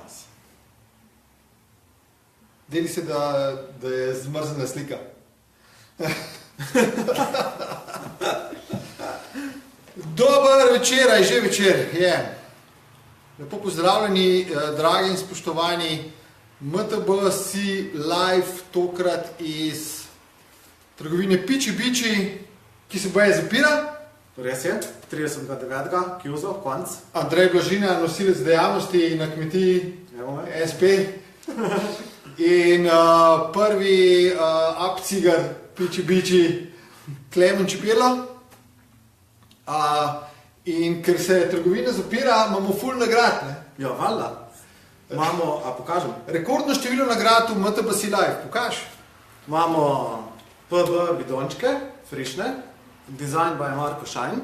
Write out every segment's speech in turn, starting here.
danes? Deli se, da je zmrzena slika. Dober večer, aj že večer je. Lepo pozdravljeni, dragi in spoštovani. MTBC live tokrat iz trgovine Piči Biči, ki se boje zapira. Res je, 39. Kjuzo, konc. Andrej Blažina, nosilec dejavnosti na kmetiji SP. In prvi up-cigar Piči Biči, Klemen Čepirlo. In ker se trgovina zapira, imamo ful nagrad. Ja, valjda. Imamo, a pokažem? Rekordno število nagrad v MTBC live, pokaž. Imamo PB bidončke, frišne, design by Marko Šajn.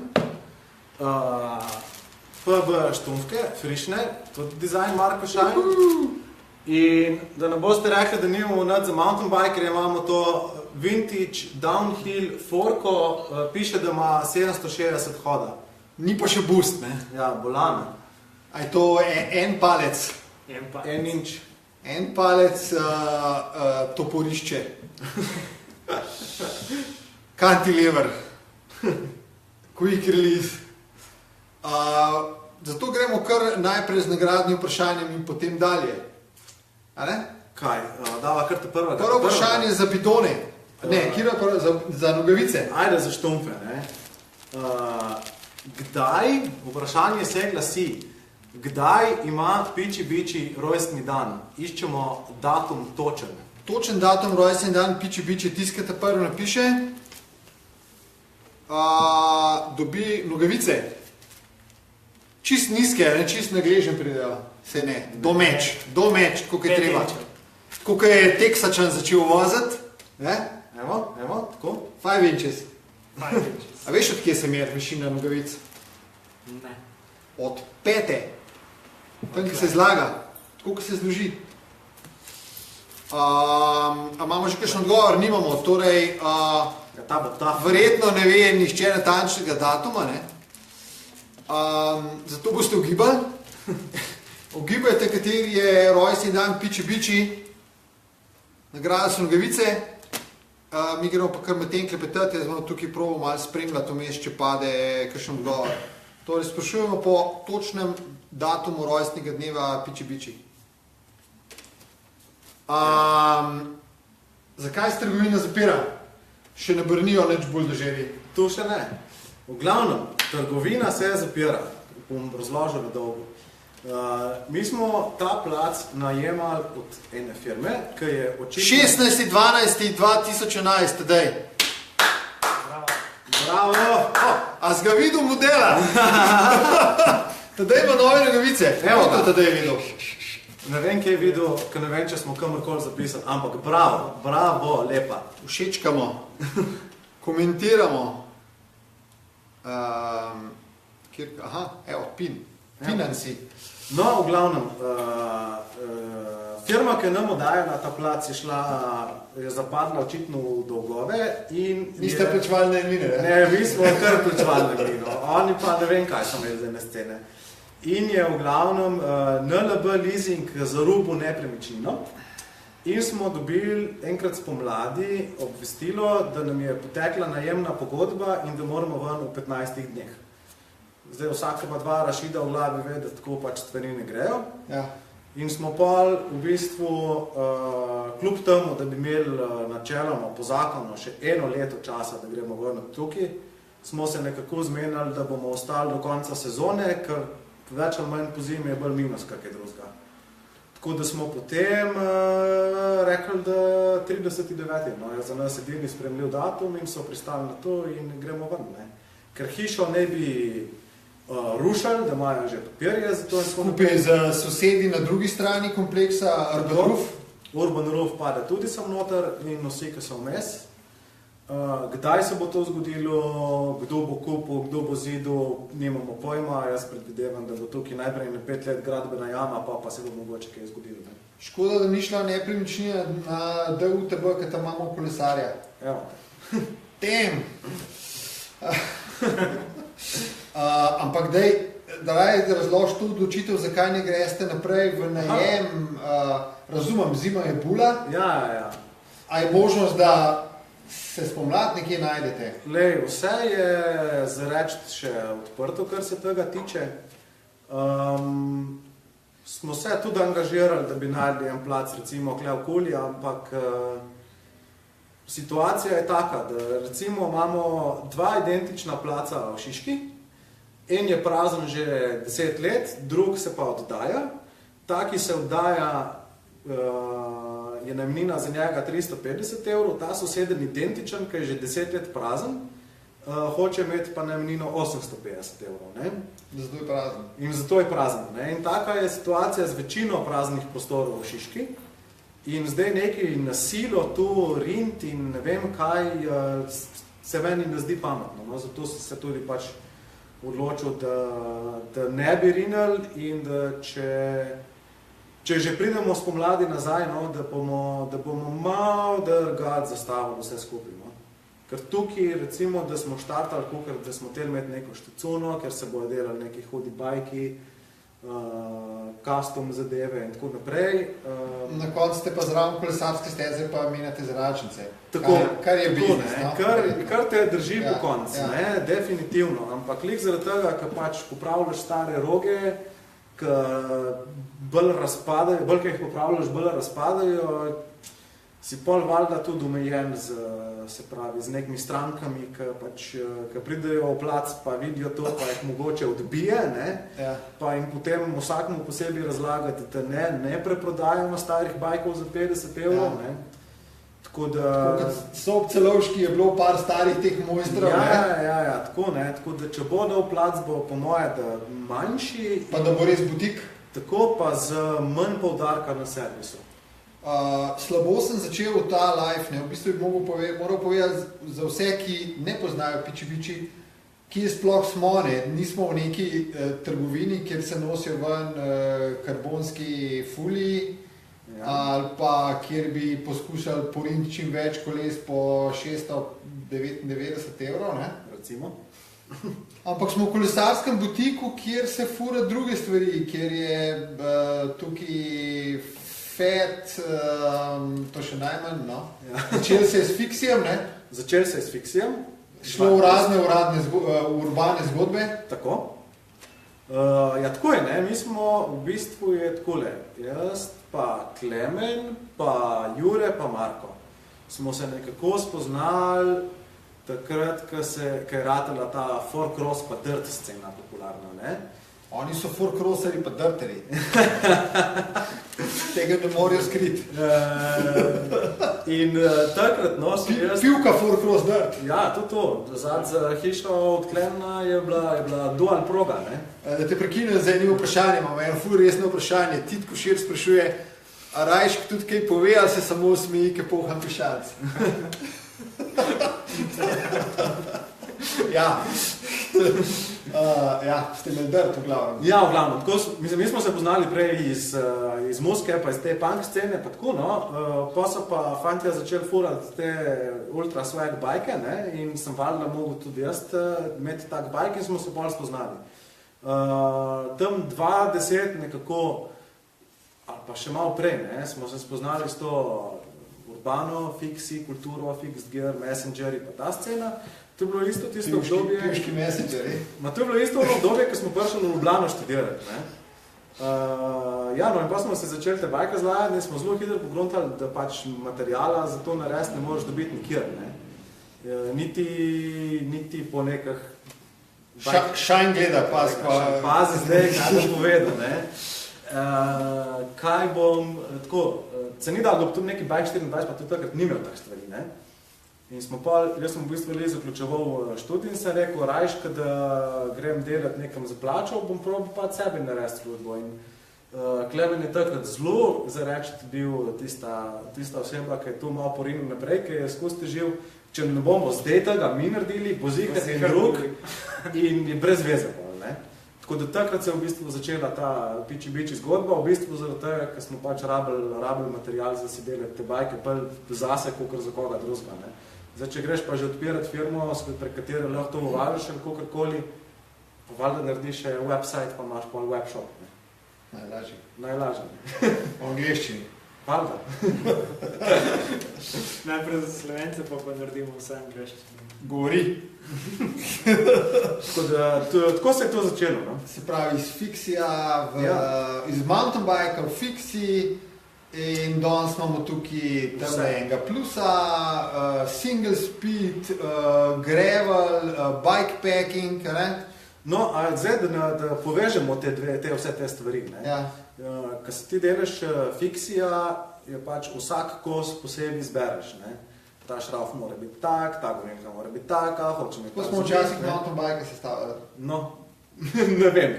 PB štumfke, frišne, tudi design Marko Šajn. In da ne boste rekli, da nimamo nad za mountain bikerje, imamo to vintage downhill forko, piše, da ima 760 hoda. Ni pa še boost, ne? Ja, bolano. A je to en palec? En inč. En palec toporišče. Cantilever. Quick release. Zato gremo kar najprej z nagradnim vprašanjem in potem dalje. A ne? Kaj? Dava kar te prvega. Prvo vprašanje za bidone. Ne, kjer je za nogavice? Ajde za štumfe, ne. Kdaj, vprašanje se glasi, kdaj ima Piči Biči rojstni dan? Iščemo datum točen. Točen datum rojstni dan Piči Biči, tiskate prvo napiše, dobi nogavice. Čist nizke, ne, čist nagležen pridejo. Se ne, domeč, koliko je treba. Koliko je Teksačan začel voziti, ne? Evo, tako. 5 inches. A veš, od kje se meri višina nogavic? Ne. Od pete. Tam, ki se zlaga. Tako, ki se zloži. A imamo že kakšen odgovor? Nimamo. Torej, verjetno ne ve nihče natančnega datuma, ne? Zato boste ugibali. Ugibajte, kateri je rojstni dan Piči Biči. Nagrada so nogavice. Mi gremo pa kar med tem klepetati, jaz bomo tukaj probal malo spremljati vmes, če pade kakšen odgovor. Torej, sprašujemo po točnem datumu rojstnega dneva Piči Biči. Zakaj se trgovina zapira? Še ne brnijo nič buldožerji. Tu še ne. V glavnem, trgovina se zapira. Bom razložil na dolgo. Mi smo ta plac najemali od ene firme, ki je očitno... 16.12.2011, tedaj. Bravo! A si ga videl modela? Tedaj ima nove nogavice. Evo ga. Tedaj je videl. Ne vem, kje je videl, ker ne vem, če smo kamorkoli zapisali, ampak bravo, lepa. Všečkamo, komentiramo. Financi. No, v glavnem, firma, ki je nam oddajala ta plac, je zapadla očitno v dolgove in... Niste plačevali najemnine, ne? Ne, mi smo kar plačevali najemnino. Oni pa ne vem, kaj so imeli za ene scene. In je v glavnem NLB leasing zarubil nepremičnino in smo dobili enkrat spomladi obvestilo, da nam je potekla najemna pogodba in da moramo ven v 15 dneh. Zdaj vsak ima dva Rašida v glavi ve, da tako pač stvari ne grejo. Ja. In smo pol v bistvu, kljub temu, da bi imeli načeloma po zakonu še 1 leto časa, da gremo ven tukaj, smo se nekako zmenili, da bomo ostali do konca sezone, ker več ali manj po zimi je bolj minus kakaj drugega. Tako da smo potem rekli, da 30.9. No, je za nas edini spremljiv datum in so pristali na to in gremo ven. Ne. Ker hišo ne bi rušali, da imajo že papirje za to. Skupaj z sosedi na drugi strani kompleksa Urban Roof. Urban Roof pade tudi sem noter in vsi, ki so vmes. Kdaj se bo to zgodilo, kdo bo kupil, kdo bo zidil, nimamo pojma. Jaz predvidevam, da bo tukaj najprej na 5 let gradbena jama, pa se bo mogoče kaj zgodilo. Ne? Škoda, da ni šla nepremičnina na DUTB, ker tam imamo kolesarja. Evo. Tem! Ampak dej, da razložiš to odločitev, zakaj ne greste naprej v najem, razumem, zima je bula. Ja. A je možnost, da se spomlad nekje najdete? Lej, vse je zareči še odprto, kar se tega tiče. Smo se tudi angažirali, da bi najdli en plac, recimo kle okoli, ampak situacija je taka, da recimo imamo 2 identična placa v Šiški, en je prazen že 10 let, drug se pa oddaja. Ta, ki se oddaja, je najemnina za njega 350 €, ta soseden identičen, ki je že 10 let prazen, hoče imeti pa najemnino 850 €. Ne? Zato je prazen. In zato je prazen. Ne? In taka je situacija z večino praznih prostorov v Šiški. In zdaj nekaj na silo tu rint in ne vem kaj, se meni ne zdi pametno. No? Zato sem se tudi pač odločil, da ne bi rinili in da če že pridemo spomladi nazaj, no, da bomo malo drgati zastavili vse skupaj. No. Ker tukaj, recimo, da smo štartali, da smo hteli imeti neko štacuno, ker se bojo delali neki hudi bajki, custom zadeve in tako naprej. Na koncu ste pa zraven kolesarske steze pa menjate zračnice. Tako, kar je biznis, ne, no? Kar te drži ja, po koncu, ja. Ne, definitivno. Ampak lik zaradi tega, ker pač popravljaš stare roge, bolj kaj jih popravljaš, bolj razpadajo, si pol valjda tudi omejen z nekimi strankami, ki pridejo v plac, pa vidijo to, pa jih mogoče odbije, ne? Ja. Pa jim potem vsakmu posebej razlagati, da ne preprodajamo starih bajkov za 50 €. Ja. Ne? Tako da... So ob Celovški je bilo par starih teh mojstrov, Ja, tako ne. Tako da če bo nov plac, bo po moje, da manjši. Pa da bo res butik. Tako pa z manj poudarka na servisu. Slabo sem začel ta live, ne? V bistvu bi moral povedati za vse, ki ne poznajo Piči, kje sploh smo, ne? Nismo v neki trgovini, kjer se nosijo ven karbonski fuliji, ali pa kjer bi poskušali poriniti čim več koles po 699 €, ne? Recimo. Ampak smo v kolesarskem butiku, kjer se fura druge stvari, kjer je tukaj Fat, to še najmanj, no. Ja. Začel se je s Fixijem, ne? Začel se je s Fixijem. Šlo v razne urbane zgodbe. Tako. Ja, tako je, ne. Mi smo, v bistvu je takole. Jaz pa Klemen, pa Jure, pa Marko. Smo se nekako spoznali takrat, ko je ratela ta four-cross pa dirt scena popularna, ne. Oni so four-crosseri pa dirteri. Tega ne morajo skriti. In takrat, no, sem jaz... Pivka four-cross dirt. Ja, to. Zadnj za hišo odklenjena je bila dual proga, ne. Da te prekinem z enim vprašanjem, imam eno ful resno vprašanje. Tit Košir sprašuje, a Rajšk tudi kaj pove, ali se samo smeji, ke poham pišalc? Ja. Ja, ste imeli dirt v glavnem. Ja, v glavnem. Mi smo se poznali prej iz Moskve, pa iz te punk scene, pa tako, no. Pa so pa fantje začeli furati te ultra swag bajke, ne, in sem valjda mogel tudi jaz imeti tak bajk in smo se bolj spoznali. Tam 2010 nekako, ali pa še malo prej, ne, smo se spoznali s to urbano, fiksi, kulturo, fixed gear, messengeri, pa ta scena. To je bilo isto tisto obdobje... Pivški messengeri. To je bilo isto obdobje, ko smo prišli v Ljubljano študirati, ne. Ja, no, in pa smo se začeli te bajke zlajati in smo zelo hitro pogruntali, da pač materijala za to narediti ne moreš dobiti nikjer, ne. Niti po nekih... Šajn gleda, pazi pa... Pazi zdaj, kaj bom povedal, ne. Kaj bom, tako, se ni dal tudi neki bajk 24, pa tudi takrat ni imel tak stvari, ne. In jaz sem v bistvu zaključeval študij in sem rekel, Rajšk, da grem delati nekam za plačo, bom probal pa sebi narediti službo. In Klemen je takrat zelo zareči bil tista oseba, ki je to malo porinil naprej, ki je skozi težil, če ne bomo zdaj tega mi naredili, bo zihar en drug in je brez veze. Ne? Tako da takrat se je v bistvu začela ta piči zgodba, v bistvu zaradi tega, ker smo pač rabili material za si delati te bajke, pa zase, kakor za koga drugega, ne. Zdaj, če greš pa že odpirati firmo, prek katere lahko to uvažaš ali kakorkoli, Valjda narediš še website, pa imaš pol webshop. Ne? Najlažje. V angleščini. Valjda. Najprej za Slovence, pa naredimo vse angleščine. Govori. Tako se je to začelo. No? Se pravi, iz fiksija, iz mountain bike v fiksiji in danes imamo tukaj enega plusa, single speed, gravel, bikepacking, ne? No, a zdaj, da povežemo vse te stvari. Ne? Ja. Ko se ti delaš fiksija, je pač vsak kos posebej izbereš. Ne? Ta šrauf mora biti tak, ta gorenka mora biti taka, hočem je tako smo včasih mountain bike sestavljali. No, ne vem.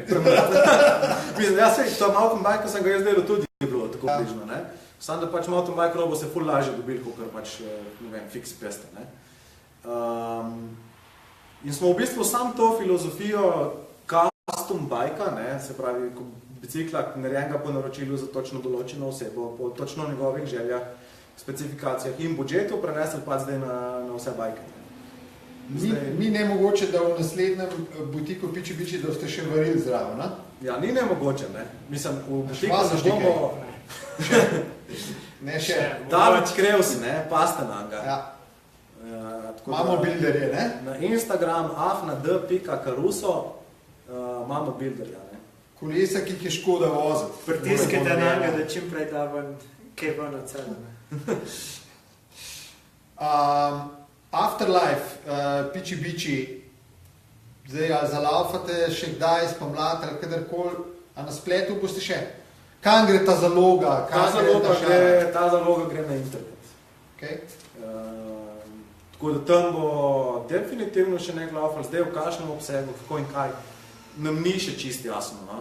Mislim, jaz se to mountain bike, sem ga jaz delal tudi, je bilo tako bližno. Ne? Sam da pač mountain bike robo se ful lažje dobil, kot pač, ne vem, fix peste. Ne? In smo v bistvu sam to filozofijo custom bajka, se pravi bicikla narejenega po naročilu za točno določeno osebo, po točno njegovih željah, specifikacijah in budžetu prenesli pa zdaj na vse bajke. Ni nemogoče, da v naslednjem butiku Piči, da ste še varili zraven, ne? Ja, ni nemogoče, ne. Mislim, v butiku se bomo... Ne še. David Krevs, ne, Pastananga. Ja. Imamo bilderje, ne? Na Instagram afnad.caruso imamo bilderja, ne. Kolesa, ki jih je škoda voziti. Pritiskajte na njega, da čim prej da ven, kaj ven od sebe, ne. Afterlife, Piči, zdaj zalaufate še kdaj, spomlad ali kadarkoli, a na spletu boste še? Kam gre ta zaloga? Ta zaloga gre na internet. Okay. Tako da tam bo definitivno še nekaj laufal, zdaj v kakšnem obsegu, kako in kaj, nam ni še čisto jasno. No?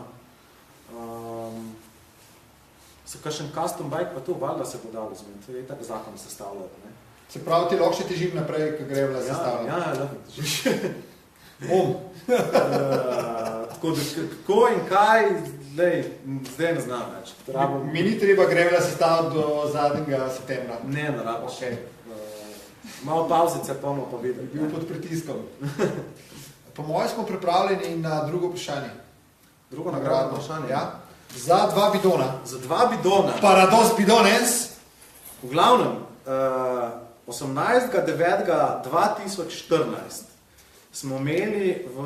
Se kakšen custom bike pa to valjda se bo dalo zmeniti, to je tako zakon sestavljati. Ne? Se pravi, ti lahko še težim naprej, ko gre vla sestavljati? Ja, lahko težiš. Tako da kako in kaj, zdaj ne znam več. Mi ni treba grevla sestavljati do zadnjega septembra? Ne, ne rabiš. Okay. Malo pauzice pa bomo pa videli. Bil pod pritiskom. Po mojem smo pripravljeni na drugo vprašanje. Drugo nagradno vprašanje? Ja. Za 2 bidona. Za 2 bidona. Parados bidones. V glavnem, 18.9.2014 smo imeli v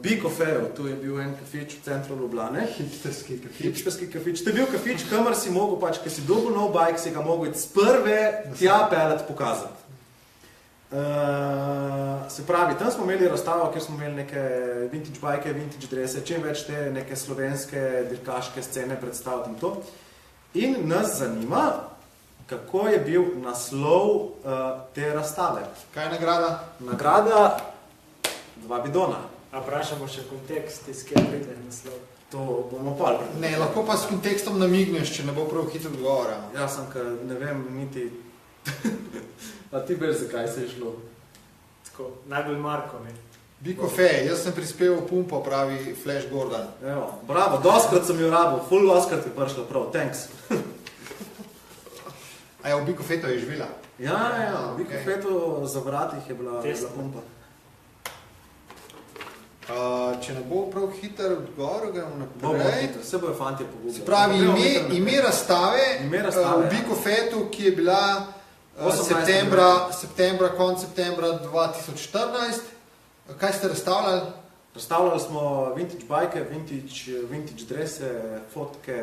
Big Ofeju, tu je bil en kafič v centru Ljubljane. Hipsterski kafič. To je bil kafič, kamor si mogel, pač, ker si dobil nov bike, si ga mogel z prve tja pelet pokazati. Se pravi, tam smo imeli razstavo, kjer smo imeli neke vintage bike, vintage drese, čim več te neke slovenske dirkaške scene predstaviti in to. In nas zanima, kako je bil naslov te razstave. Kaj je nagrada? Nagrada 2 bidona. A vprašamo še kontekst, iz kjer pride naslov. To bomo pol predstavili. Ne, lahko pa s kontekstom namigneš, če ne bo prav hitro odgovora. Ja, sem, ker ne vem niti... A ti veš, zakaj se je šlo? Tako, najbolj Markovi. Big Ofe, jaz sem prispeval pumpo, pravi Flash Gordon. Evo, bravo, doskrat sem jo rabil, full doskrat je prišlo prav, thanks. A je v Big Ofetu je živela? Ja, v Big Ofetu za vratih je bila pumpa. Če ne bo prav hiter odgovor, gremo naprej. Bomo hiter, vse bojo fantje pogubili. Se pravi, ime razstave v Big Ofetu, ki je bila konc septembra 2014. Kaj ste razstavljali? Razstavljali smo vintage bike, vintage drese, fotke,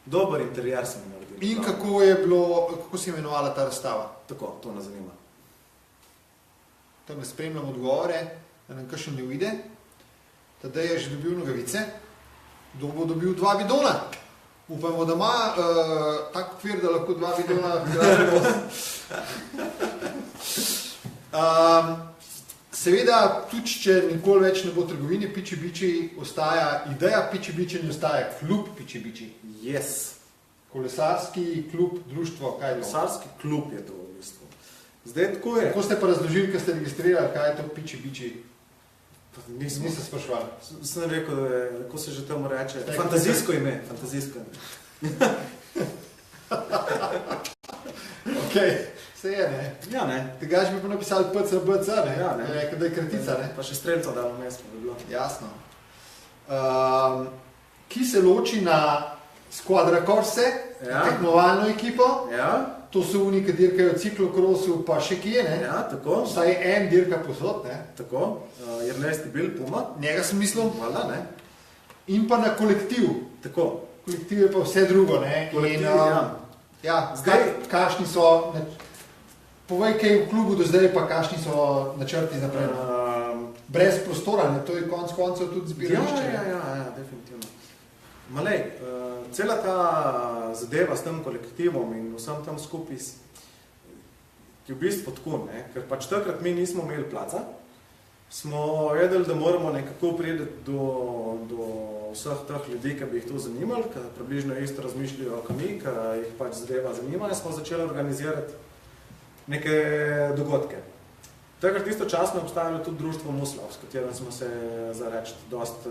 dober interijer smo naredili. In kako se je imenovala ta razstava? Tako, to nas zanima. Tam ne spremljam odgovore, da nam kakšen ne uide. Tadej je že dobil nogavice. Kdo bo dobil 2 bidona? Upamo, da ima tak okvir, da lahko 2 bidona hkrati vozi. Seveda, tudi če nikoli več ne bo trgovine Piči, ostaja ideja Piči, ne ostaja klub Piči. Yes. Kolesarski klub, društvo, kaj je to? Kolesarski klub je to v bistvu. Zdaj tako je. Kako ste pa razložili, ko ste registrirali, kaj je to Piči? Nisem se sprašval. Sem rekel, da je, kako se že temu reče, fantazijsko ime. Ok. Vse je, ne. Ja, ne. Tega bi pa napisali PCBC, ne. Ja, ne. Rekel, da je kratica, ne. Pa še streljco dalo mesto bi bilo. Jasno. Ki se loči na Squadra Corse, tekmovalno ekipo. Ja. To so oni, ki dirkajo ciklokrosu, pa še kje, ne. Ja, tako. Vsaj en dirka posod, ne. Tako. Ernest bil Puma. Njega sem mislil. Valjda, ne. In pa na kolektiv. Tako. Kolektiv je pa vse drugo, ne. Kolektiv, in, ja, zdaj, kakšni so, povej kaj v klubu do zdaj, pa kakšni so načrti naprej. Brez prostora, ne, to je konec koncev tudi zbirališče. Ja, definitivno. Malej, cela ta zadeva s tem kolektivom in vsem tam skupaj je v bistvu tako, ne, ker pač takrat mi nismo imeli placa, smo vedeli, da moramo nekako priti do vseh teh ljudi, ki bi jih to zanimali, ki približno isto razmišljajo kot mi, ki jih pač zadeva zanima, in smo začeli organizirati neke dogodke. Takrat istočasno je obstajalo tudi društvo Muslav, s katerim smo se za reči dost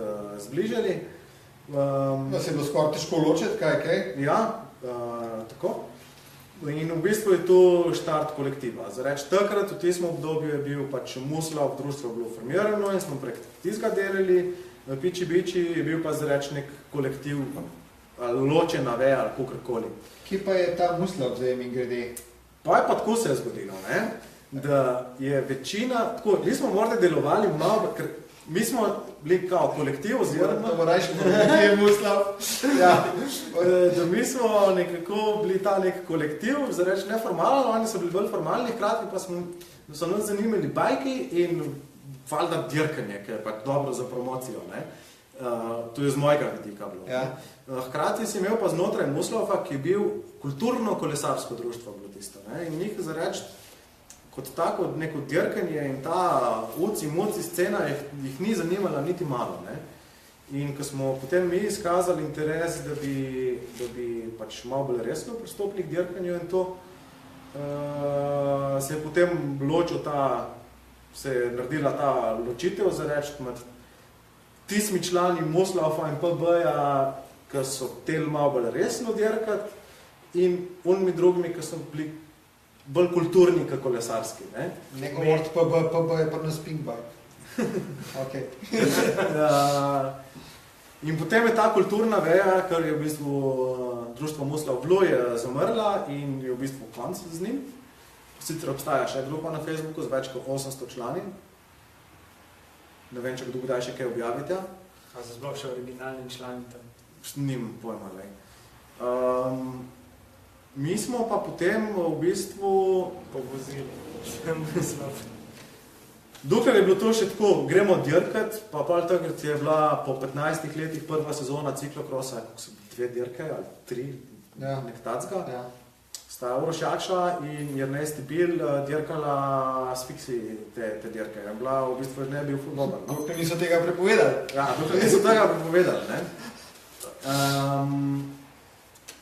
zbližali. Se je bilo skoraj težko ločiti, kaj? Ja, tako. In v bistvu je to štart kolektiva. Za reči, takrat v tistem obdobju je bil pač Muslav, društvo je bilo formirano in smo prek tistega delali. Piči Biči je bil pa za reči nek kolektiv, ločena veja ali kakorkoli. Kje pa je ta Muslav zdaj mi grede? Pa je pa tako se je zgodilo, ne? Da je večina, tako, mi smo morda delovali malo, ker mi smo bili kao kolektiv oziroma... To bo rajši, kje je Muslav. Ja. Da mi smo nekako bili ta nek kolektiv, za reči neformalno, oni so bili bolj formalni, hkrati pa so nas zanimali bajki in valjda dirkanje, ki je pač dobro za promocijo, ne. To je z mojega vidika bilo. Ja. Hkrati si imel pa znotraj Muslava, ki je bil kulturno-kolesarsko društvo bilo tisto, ne. In njih za reči, kot tako neko dirkanje in ta uci-muci scena jih ni zanimala niti malo, ne. In ko smo potem mi izkazali interes, da bi pač malo bolj resno pristopili k dirkanju in to, se je potem se je naredila ta ločitev, za reči, med tistimi člani Muslava in PB-ja, ki so hteli malo bolj resno dirkati, in onimi drugimi, ki so bili bolj kulturni, kot kolesarski. Ne? Ne govoriti PB je pa na Spinkbike. Okay. In potem je ta kulturna veja, ker je v bistvu društvo Muslav bilo, je zamrla in je v bistvu konc z njim. Sicer obstaja še grupa na Facebooku z več kot 800 člani. Ne vem, če kdaj še kaj objavite. A so sploh še originalni člani tam? Nimam pojma, lej. Mi smo pa potem v bistvu... Povozili. Dokler je bilo to še tako, gremo dirkat, pa pol takrat je bila po 15 letih prva sezona ciklokrosa, kako so 2 dirke ali 3, ja. Nek tacka. Ja. Sta Uroš Jakša in Ernest Bil dirkala s fiksi te dirke. Je bila v bistvu ne bil ful dober. No? Dokler niso tega prepovedali. Ja, dokler niso tega prepovedali, ne.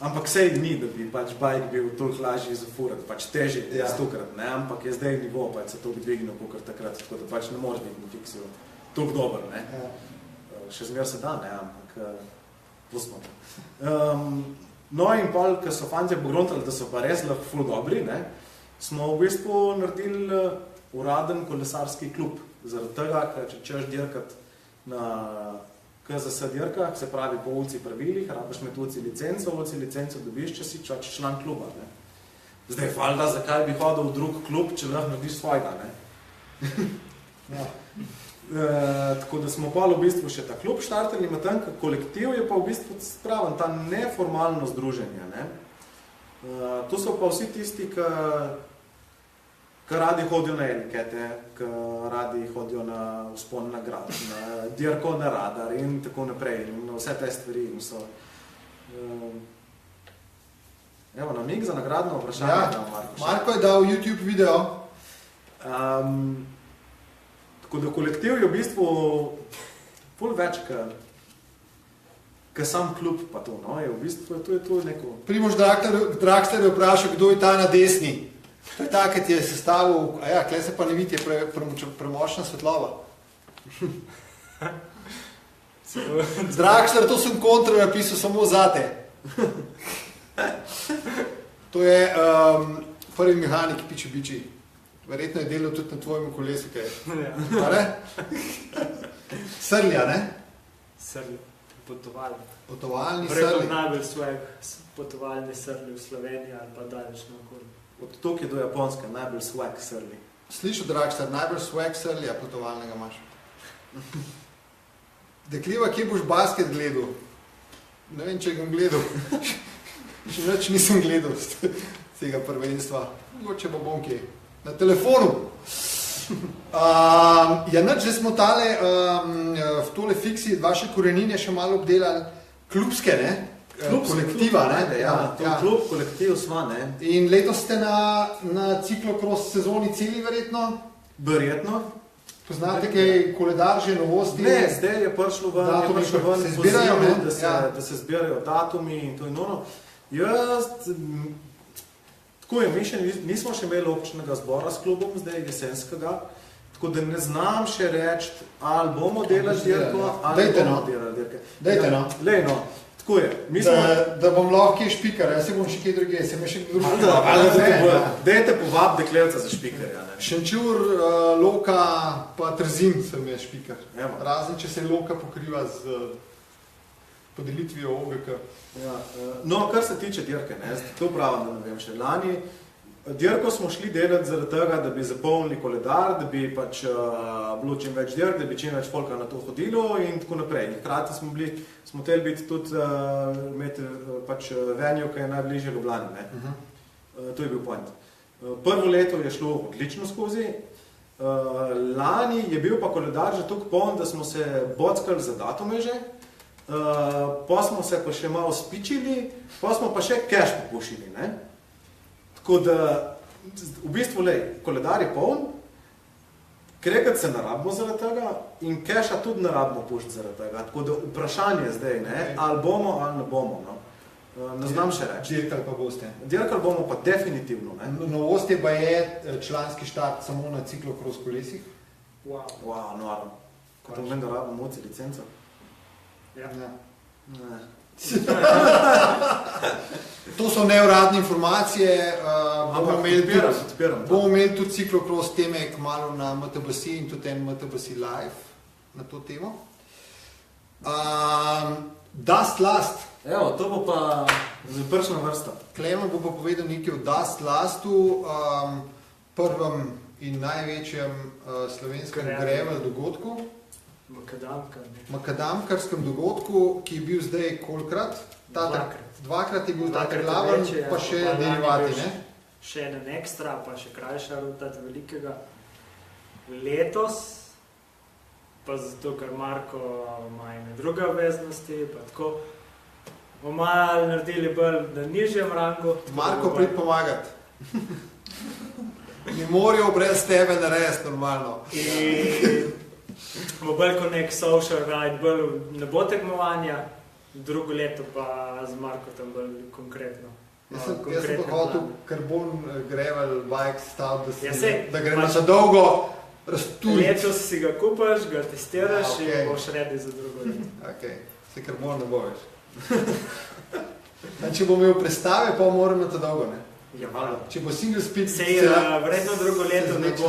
Ampak sej ni, da bi pač bajk bil toliko lažji zafurati, pač težji stokrat, ne, ampak je zdaj nivo, pač se toliko dvignil, kakor takrat, tako da pač ne moreš biti na fiksiju toliko dober, ne. Ja. Še zmer se da, ne, ampak pustimo. No in pol, ko so fantje pogruntali, da so pa res lahko ful dobri, ne, smo v bistvu naredili uraden kolesarski klub, zaradi tega, ker če češ dirkat na KZS dirkah, se pravi po UCI pravilih, rabiš med UCI licenco, UCI licenco dobiš, če si član kluba, ne. Zdaj, valjda, zakaj bi hodil v drug klub, če lahko narediš svojega, ne. Ja. Tako da smo pa v bistvu še ta klub štartali, medtem kolektiv je pa v bistvu spraven, ta neformalno združenje, ne. To so pa vsi tisti, ki radi hodijo na enkete, ki radi hodijo na vzpon na grad, na dirko na radar in tako naprej, in vse te stvari so. Evo, namig za nagradno vprašanje. Ja, Marko je dal YouTube video. Tako da kolektiv je v bistvu pol več, ka sam klub pa to, no, je v bistvu to neko... Primož Draxler je vprašal, kdo je ta na desni. To je ta, ki ti je sestavil, tukaj se pa ne vidi, je premočna svetlova. Draxler, to sem kontra napisal samo zate. To je prvi mehanik piči. Verjetno je delal tudi na tvojem kolesu, kaj? Ja. Srlja, ne? Srlj, potovalni. Potovalni Verjetno srlji. najbolj svojih potovalni srlji v Sloveniji ali pa daleč naokoli. Od Tokija do Japonske najbolj swag srli. Slišal, Dragstar, najbolj swag srlja potovalnega imaš. Dekliva, kje boš basket gledal? Ne vem, če ga gledal. Še več nisem gledal z tega prvenstva. Mogoče bo bom kje. Na telefonu. Ja, nič, že smo tale v tole fiksi vaše korenine še malo obdelali. Klubske, ne? Kolektiva, ne? Ja, to klub, kolektiv sva, ne? In letos ste na ciklokros sezoni celi verjetno? Verjetno. Poznate kaj koledar, že novosti? Ne, zdaj je prišlo ven, Datumi se zbirajo, poziv, ne? da se zbirajo datumi in to in ono. Tako je, mi še nismo še imeli občnega zbora s klubom, zdaj jesenskega, tako da ne znam še reči, ali bomo delali dirko, ali bomo delali dirke. Dajte no. Lej no, tako je. Da bom lahko kje špikar, jaz se bom še kje druge, se me še druge. Dajte povab deklevca za špikarja. Šenčur, Loka, pa Trzin se me je špikar. Evo. Razen, če se Loka pokriva z podelitvijo OGK. Ja, no, kar se tiče dirke, ne, to pravim, da ne vem še. Lani dirko smo šli delati zaradi tega, da bi zapolnili koledar, da bi pač bilo čim več dirk, da bi čim več folka na to hodilo in tako naprej. Hkrati smo hoteli biti tudi imeti pač venue, ki je najbližje Ljubljani, ne. To je bil point. Prvo leto je šlo odlično skozi, lani je bil pa koledar že toliko poln, da smo se bockali za datume že, pa smo se pa še malo spičili, pa smo pa še cash popušili, ne. Tako da, v bistvu, koledar je poln, krekati se ne rabimo zaradi tega in casha tudi ne rabimo pušiti zaradi tega. Tako da vprašanje zdaj, ne, ali bomo ali ne bomo, no. Ne znam še reči. Dirkali pa boste. Dirkali bomo pa definitivno, ne. Novost je pa je članski štart samo na ciklokros kolesih. Wow, no, ko to meni, da rabimo moci licenco. Ja. Ne. To so neuradne informacije, bomo imeli tudi ciklokros teme kmalu na MTBC in tudi en MTBC live na to temo. Dust Last. Evo, to bo pa zapršna vrsta. Klemen bo pa povedal nekaj o Dust Lastu, prvem in največjem slovenskem gravel dogodku. Makadamkarskem dogodku, ki je bil zdaj kolikrat? Dvakrat je bil tak glaven, pa še derivati, ne? Še en ekstra, pa še krajša ruta velikega. Letos, pa zato, ker Marko ima ene druge obveznosti, pa tako, bomo malo naredili bolj na nižjem rangu. Marko, prid pomagati. Ne morajo brez tebe narediti normalno. In bo bolj kot nek social ride, bolj ne bo tekmovanja, drugo leto pa z Marko tam bolj konkretno. Jaz sem pa hotel karbon gravel bike stav, da gre pač na dolgo razturi. Letos si ga kupaš, ga testiraš in boš redi za drugo leto. Ok, se karbon ne bo več. Če bom imel predstave, pa moram na to dolgo, ne? Ja, malo. Če bo single speed, vredno drugo leto ne bo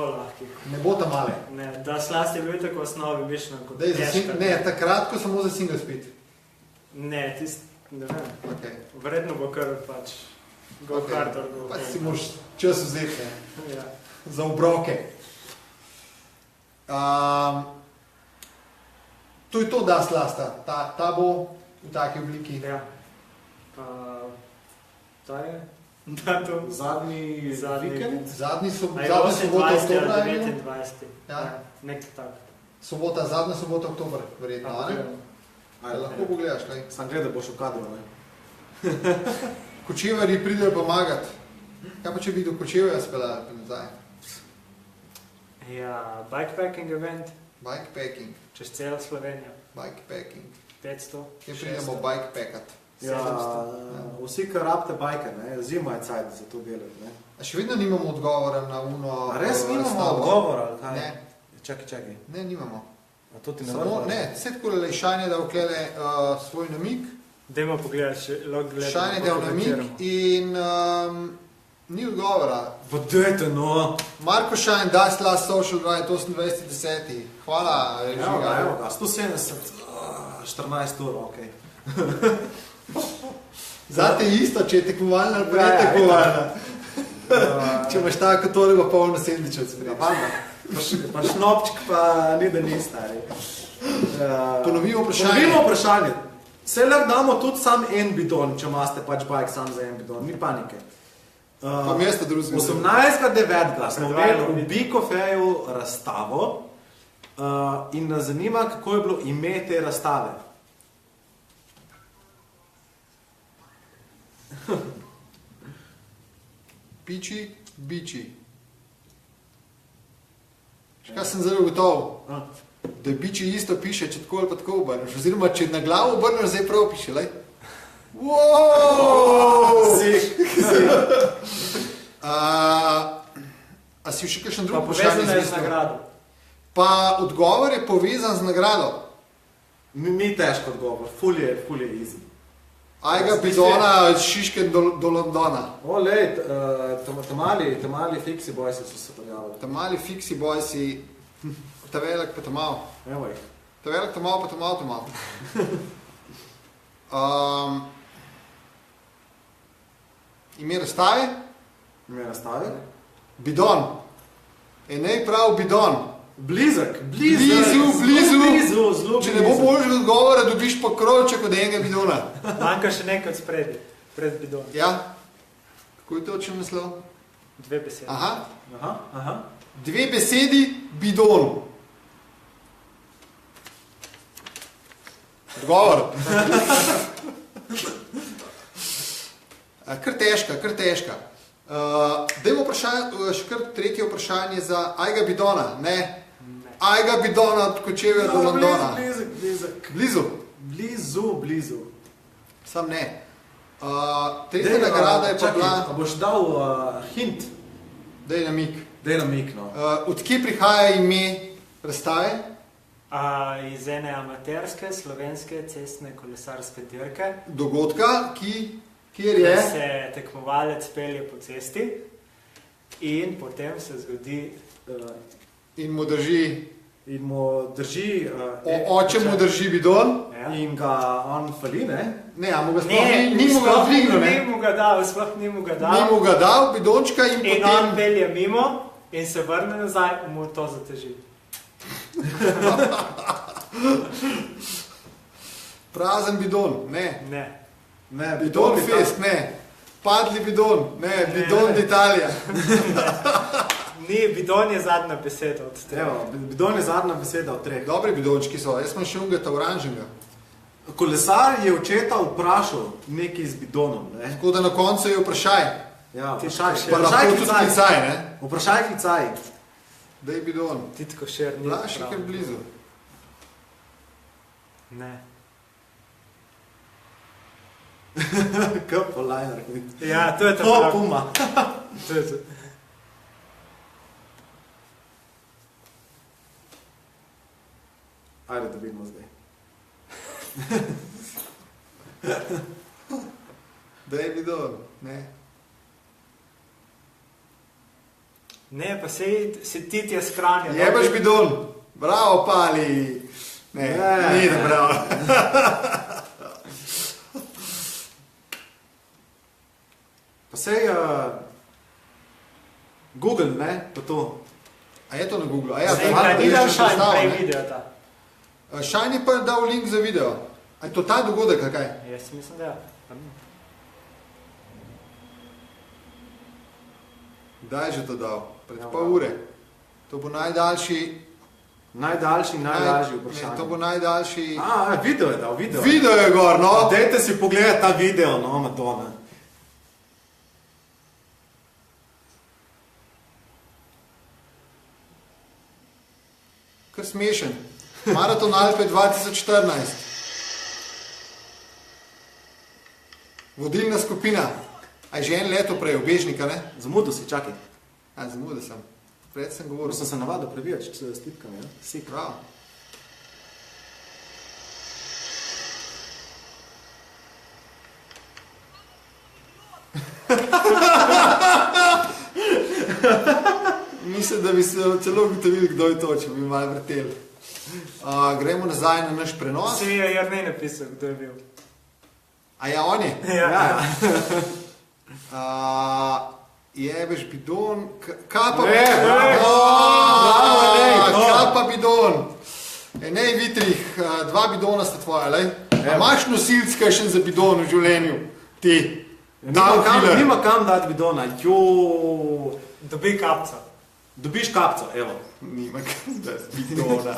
lahki. Ne bo tam male. Ne, da slast je bil tako v osnovi bišno kot težka. Ne, takratko samo za single speed. Ne, ne vem. Okay. Vredno bo kar pač go-kart. Okay. Pa si moraš čas vzeti, ne? Ja. Za obroke. To je to Dust Lasta. Ta bo v taki obliki. Ja. Ta je datum. Zadnji vikend? Zadnja sobota oktobra je bil? 29. Ja, nekaj tak. Zadnja sobota oktober, verjetno, ne? Lahko pogledaš, kaj? Sam gleda, boš v kadru, ne? Kočevarji pridejo pomagati. Kaj pa če bi do Kočevarja speljali nazaj? Ja, bikepacking event. Bikepacking. Čez celo Slovenijo. Bikepacking. 500. Kje pridemo bikepackati? Ja, vsi, kar rabite bajke, ne, zima je cajt za to delati, ne. A še vedno nimamo odgovora na uno... A res nimamo odgovora, ali kaj? Ne. Čakaj. Ne, nimamo. A to ti ne samo, ne, vse tako lejšanje, da vklele svoj namik. Dajmo pogledati, še lahko gledamo. Šajne del namik in Ni odgovora. Pa dajte, no. Marko Šajn, Das Last Social Ride, 28.10. Hvala, Evo Žiga. ga, 170, 14 ur, ok. Zate je isto, če je tekmovalna ali pa Ja, ne ja, tekmovalna. Če imaš tako toliko polno sendvičev Ja, spred. pa šnopček pa ni da ni stari. Ponovimo vprašanje. Ponovimo vprašanje. Se lahko damo tudi sam en bidon, če imate pač bajk sam za en bidon, ni panike. Pa mesto drugega. 18.9. smo imeli v Bikofeju razstavo in nas zanima, kako je bilo ime te razstave. Piči, biči. Kaj sem zelo gotov? Da biči isto piše, če tako ali pa tako obrneš. Oziroma, če na glavo obrneš, zdaj prav piše, lej. Wow! A si še kakšen Pa drug vprašanje povezano je z izmislil? nagrado. Pa odgovor je povezan z nagrado. Ni težko odgovor, ful je easy. Ajga bidona od Šiške do Londona. Olej, tamali fiksi boysi so se pojavili. Ta mali fiksi boysi, ta velik pa ta mal. Evo jih. Ta velik, ta mal pa ta mal, ta mal. Ime razstave? Ime razstave? Bidon. Enej prav bidon. Blizek. Blizu. Če ne bo boljšega odgovora, dobiš pa krovček od enega bidona. Manjka še nekaj od spredi, pred bidon. Ja? Kako je točen naslov? 2 besede. Aha. 2 besedi, bidon. Odgovor. Kar težka. Dajmo še kar tretje vprašanje za Ajga bidona. Ne. Ajga bidona od Kočevja do Londona. Blizu. Sam ne. Tretja nagrada je pa bila... A boš dal hint? Daj namik. Daj namik, no. Od kje prihaja ime razstave? Iz ene amaterske slovenske cestne kolesarske dirke. Dogodka, kjer je... Se tekmovalec pelje po cesti in potem se zgodi... In mu drži... Oče mu drži bidon. Ja. In ga on fali, ne? Ne, a mu ga sploh ni mu ga dvignil, ne? Sploh ni mu ga dal. Ni mu ga dal, bidončka in In on potem... pelje mimo in se vrne nazaj in mu to zateži. Prazen bidon, ne. Ne. Bidon fest, ne. Padli bidon, ne. Bidon d'Italija. Ni, bidon je zadnja beseda od tega. Evo, bidon je zadnja beseda od 3. Dobri bidončki so, jaz sem še ungeta oranžnega. Kolesar je očeta vprašal nekaj z bidonom, ne? Tako da na koncu je vprašaj. Ja, Pa lahko tudi klicaj, ne. Vprašaj klicaj. Daj bidon. Titko šer ni Blaš je kar blizu. Ne. Kako lajner. Ja, to je To tako. puma. To je to. Ajde, da vidimo zdaj. Daj bidon, ne. Ne, pa se ti ti je skranjal. Jebaš bidon. Bravo, Pali. Ne, ni da bravo. Pa sej Google, ne, pa to. A je to na Google? A ja, Zdaj, da kaj ni dal še šajn predstavo, prej ne. video ta. Šajn je pa dal link za video. A je to ta dogodek, ali kaj? Jaz mislim, da ja. Kdaj je že to dal? Pred Ja, pol ure. To bo najdaljši... Najdaljši in najlažji Ne, vprašanje. to bo najdaljši... Video je dal, video. Video je gor, no. Dajte si pogledati ta video, no, Madonna. Kar smešen. Maraton Alpe 2014. Vodilna skupina. A je že en leto prej, obežnika, ne? Zamudil si, čakaj. A, zamudil sem. Pred sem govoril. Sem se navadil prebijati, če se stipkam, ja? Si prav. Mislim, da bi se celo ugotovili, kdo je to, če bi malo vrteli. Gremo nazaj na naš prenos. Si je Jernej napisal, kdo je bil. A ja, on je? Ja. Jebeš bidon, kapa Ne, kapa bidon. Nej, Vitrih, 2 bidona sta tvoja, lej? A imaš nosilc kakšen za bidon v življenju? Ti? Nima kam dati bidona. Dobi kapca. Dobiš kapco, evo. Nima kam dati bidona.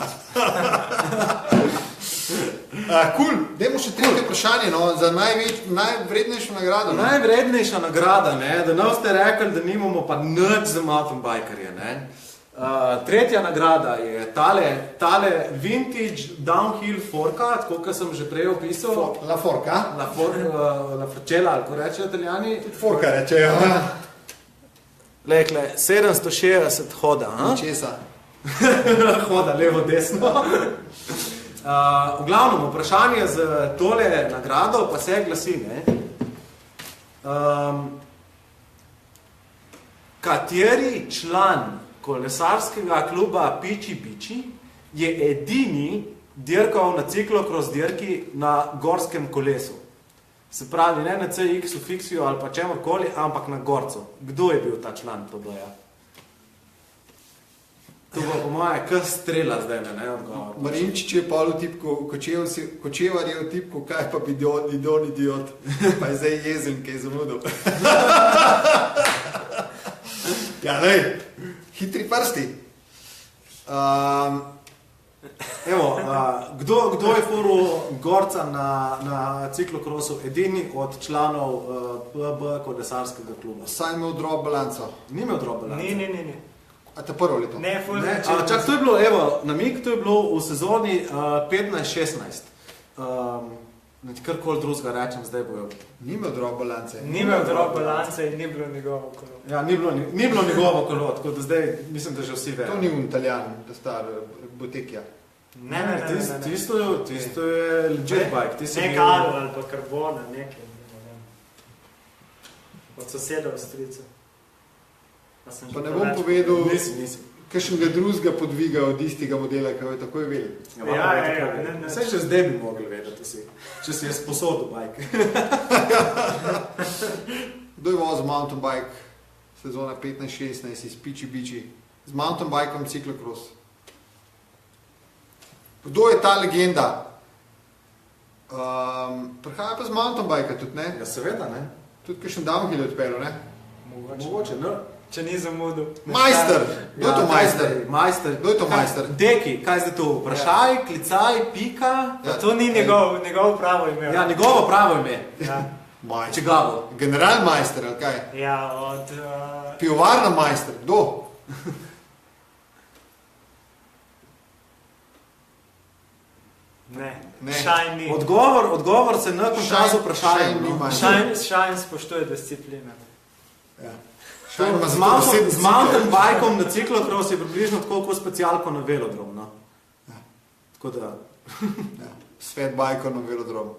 Cool. Dajmo še tretje vprašanje, no, za najvrednejšo nagrado. Ne? Najvrednejša nagrada, ne, da nam ste rekli, da nimamo pa nič za mountainbikerje. Tretja nagrada je tale vintage downhill forka, tako kot sem že prej opisal. La forka? La forcella, ali ko rečejo Italijani. Forka rečejo. Lekle, 760 hoda. Česa? Hoda levo, desno. V glavnem, vprašanje z tole nagrado pa se glasi, ne? Kateri član kolesarskega kluba Piči Biči je edini dirkal na ciklokros dirki na gorskem kolesu? Se pravi, ne na CX-u, Fixiju ali pa čemorkoli, ampak na gorcu. Kdo je bil ta član, to boja? To bo po moje kar strela zdaj, ne odgovor. Marinčič je pol v tipku, Kočevar je v tipku, kaj pa bidon idiot, pa je zdaj jezen, kaj je zamudil. Ja, lej, hitri prsti. Evo, kdo je furil gorca na ciklokrosu, edini od članov PB kolesarskega kluba? Saj imel drop balanco. Ni imel drop balanco? Ni. A te prvo leto? Ne, Čak, to je bilo, evo, namig, to je bilo v sezoni 15-16. Karkoli drugega rečem, zdaj bojo. Ni imel drop balance. Ni imel drop balance in ni bilo njegovo kolo. Ja, ni bilo njegovo kolo, tako da zdaj mislim, da že vsi vejo. To ni un Italijan, da star Botekija. Ne. Tisto je legit bike. Nek Alo ali pa Carbona, nekaj. Od soseda v stricu. Pa ne bom povedal, Nisem. kakšnega drugega podviga od istega modela, ki je takoj vedel. Ja. Vse že zdaj bi mogli vedeti, če si je sposodil bike. Kdo je vozil mountain bike sezona 15-16 iz Piči Biči z mountain bikom ciklokros? Kdo je ta legenda? Prihaja pa z mountain bike tudi, ne? Ja, seveda, ne? Tudi kakšen downhill je odpeljal, ne? Mogoče, ne? Če ni zamudil. Majster! Kdo je to majster? Majster. Kdo je to majster? Deki, kaj zdaj to? Vprašaj, klicaj, pika. Ja, to ni njegovo pravo ime. Ja, njegovo pravo ime. Ja. Majster. Čigavo? General majster, ali kaj? Ja, od... Pivovarna majster, kdo? Ne. Ne. Shine ni. Odgovor se ne konča z vprašanjem. Shine spoštuje discipline. Ja. Z mountain bikom na ciklokros je približno tako kot specialko na velodrom. No? Ja. Tako da... Ja. Svet bajko na velodrom.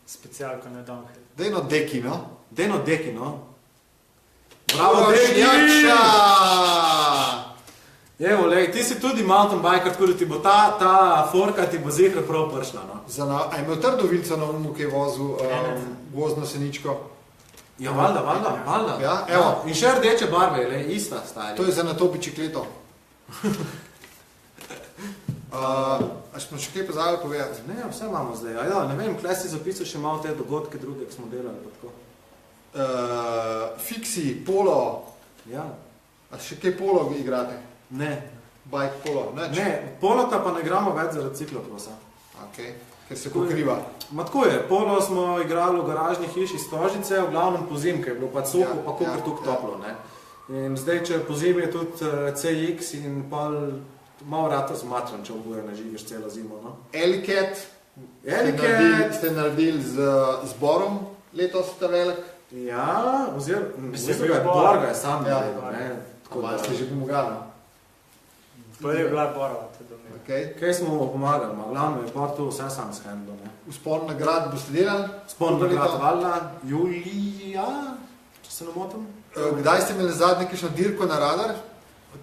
Specialko na downhill. Dejno Deki, no? Dejno Deki, no? Bravo, Deki! Jakša! Evo, lej, ti si tudi mountain biker, tako da ti bo ta forka ti bo zihra prav pršla, no? A je imel trdovilca na umu, ki je vozil vozno seničko? Ja, valjda. Ja, evo. In še rdeče barve, lej, ista stari. To je za natopiči kleto. A smo še kaj pozavili povedati? Ne, vse imamo zdaj. Ja, ne vem, kle si zapisal še malo te dogodke druge, ki smo delali, pa tako. Fiksi, polo. Ja. A še kaj polo vi igrate? Ne. Bike polo, neč? Ne, polota pa ne igramo več zaradi ciklokrosa. Ok, ker se pokriva. Ma tako je, polo smo igrali v garažni hiši Stožice, v glavnem po zimke, je bilo pa suho, pa kakor tukaj toplo, ne. In zdaj, če po zimi je tudi CX in pol malo rata zmatran, če oboje ne živiš celo zimo, no. Elicat ste naredili z zborom letos ta velik? Ja, oziroma Borga je sam naredil, ne. Tako da ste že pomagali, no? Prvi je bila Borova, tudi omenil. Okay. Kaj smo mu pomagali, ma glavno je pa to vse sam s handlo, ne. Vzpon nagrad boste delali? Vzpon nagrad valjda, julija, če se ne motim. Kdaj ste imeli zadnje kakšno dirko na radar?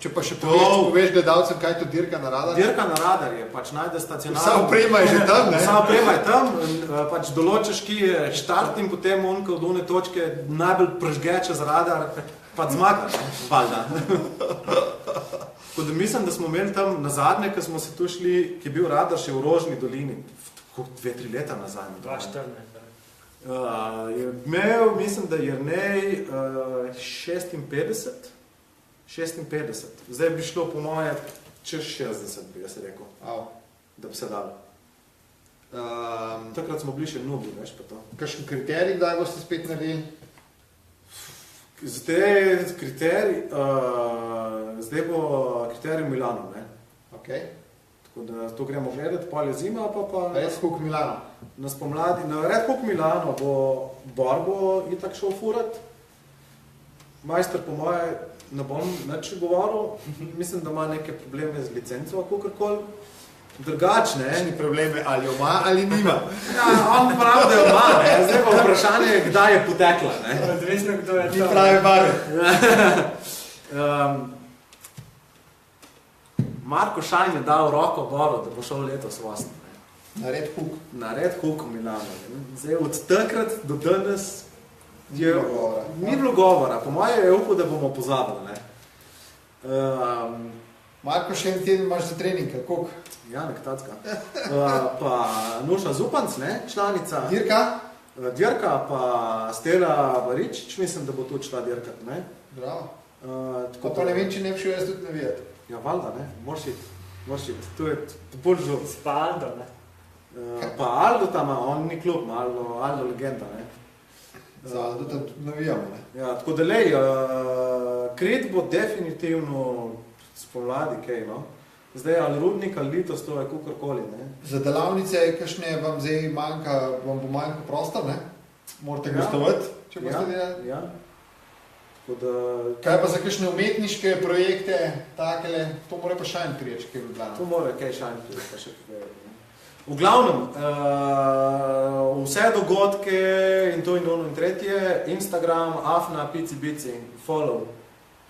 Če pa še poveš gledalcem, kaj je to dirka na radar? Dirka na radar je, pač najde stacionarno. Vsa oprema je že tam, ne? Vsa oprema je tam, pač določiš, ki je štart in potem on, ko od one točke najbolj pržge čez radar, pa zmagaš, valjda. Tako da mislim, da smo imeli tam na zadnje, ko smo se tu šli, ki je bil radar še v Rožni dolini, 2-3 leta nazaj. 2014. Je imel, mislim, da Jernej 56. Zdaj bi šlo po moje čez 60, bi jaz rekel, da bi se dalo. Takrat smo bili še nubi, veš pa to. Kakšen kriterij, kdaj boste spet naredili? Zdaj kriterij, zdaj bo kriterij v Milano, ne? Okay. Tako da to gremo gledati, pol je zima, pa... Red Hook Milano. Na spomladi, na Red Hook Milano bo Borbo itak šel furat. Majster po moje ne bom nič govoril, mislim, da ima neke probleme z licenco, kakorkoli. Drugač, ne? Ni probleme, ali jo ima, ali nima. Ja, on pravi, da jo ima, ne? Zdaj pa vprašanje je, kdaj je potekla, ne? Odvisno, kdo je to. Ni pravi barve. Marko Šajn je dal roko Boru, da bo šel letos vlastno. Na Red Hook. Na Red Hook Milano. Zdaj, od takrat do danes ni bilo govora. Po moje je upal, da bomo pozabili. Marko, še en teden imaš za trening, kako? Ja, nekatacka. Pa Nuša Zupanc, ne, članica. Dirka? Dirka, pa Stela Baričič, mislim, da bo tudi šla dirkat, ne. Bravo. Pa ne vem, če ne bi šel jaz tudi navijati. Ja, valjda, ne, moraš iti. To je bolj žal. Pa Aldo, ne. Pa Aldo tam, on ni klub, Aldo legenda, ne. Za Aldo tam tudi navijamo, ne. Ja, tako da lej, Kret bo definitivno spomladi kaj, no. Zdaj, ali Rudnik, ali Litos, to je kakorkoli, ne. Za delavnice, kakšne vam zdaj manjka, vam bo manjka prostor, ne? Morate gostovati, če boste delali. Ja. Da... Kaj pa za kakšne umetniške projekte, takele, to mora pa Šajn priječi, kaj je Ljubljana. To mora kaj Šajn priječi, pa še kaj. V glavnem, vse dogodke in to in ono in tretje, Instagram, Afna, Pici, follow,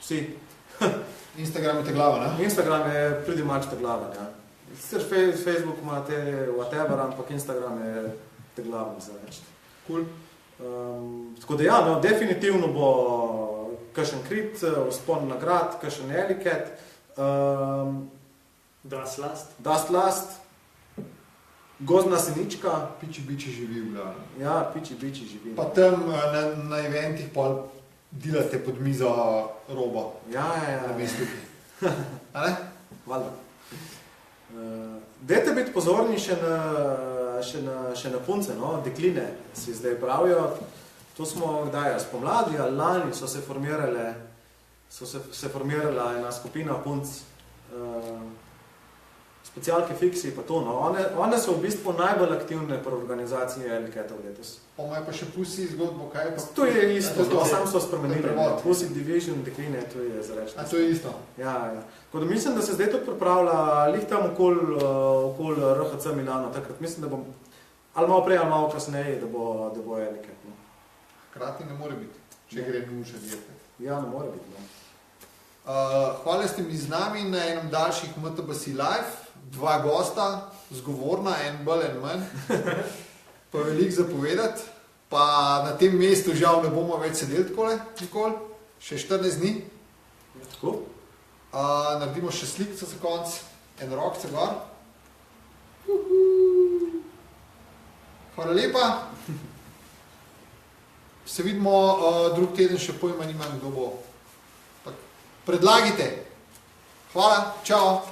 vsi. Instagram je te glava, ne? Instagram je pretty much te glava, ja. Sicer Facebook ima te whatever, ampak Instagram je te glava, za reči. Cool. Tako da ja, no, definitivno bo kakšen Krit, vzpon nagrad, kakšen Eliket, Dust Last, Gozdna Senička. Piči živi v glavi. Ja, Piči živi. Pa tam na eventih pol delate pod mizo robo. Ja. Na mestu. A ne? Valjda. Dajte biti pozorni še na punce, no, dekline si zdaj pravijo. To smo kdaj, spomladi ali lani so se formirala ena skupina punc, specialke Fiksi pa to, no. One so v bistvu najbolj aktivne pri organizaciji Eliketov letos. Pa ima pa še Pussy zgodbo, kaj pa? To je isto, sam so spremenili. Pussy Division, dekline, to je zrečno. A to je isto? Ja. Tako da mislim, da se zdaj tudi pripravlja lih tam okoli RHC Milano, takrat mislim, da bom ali malo prej, ali malo kasneje, da bo Eliket. No. Hkrati ne more biti, če gre Nuša dirkat. Ja, ne more biti, no. Hvala, ste bili z nami na enem daljših MTBC Live. 2 gosta, zgovorna, en bolj, en manj. Pa veliko zapovedati. Pa na tem mestu žal ne bomo več sedeli takole, nikoli. Še 14 dni. Tako? Naredimo še slikco za konc. En rok se gor. Hvala lepa. Se vidimo drug teden, še pojma nimam, kdo bo. Predlagite. Hvala, čao.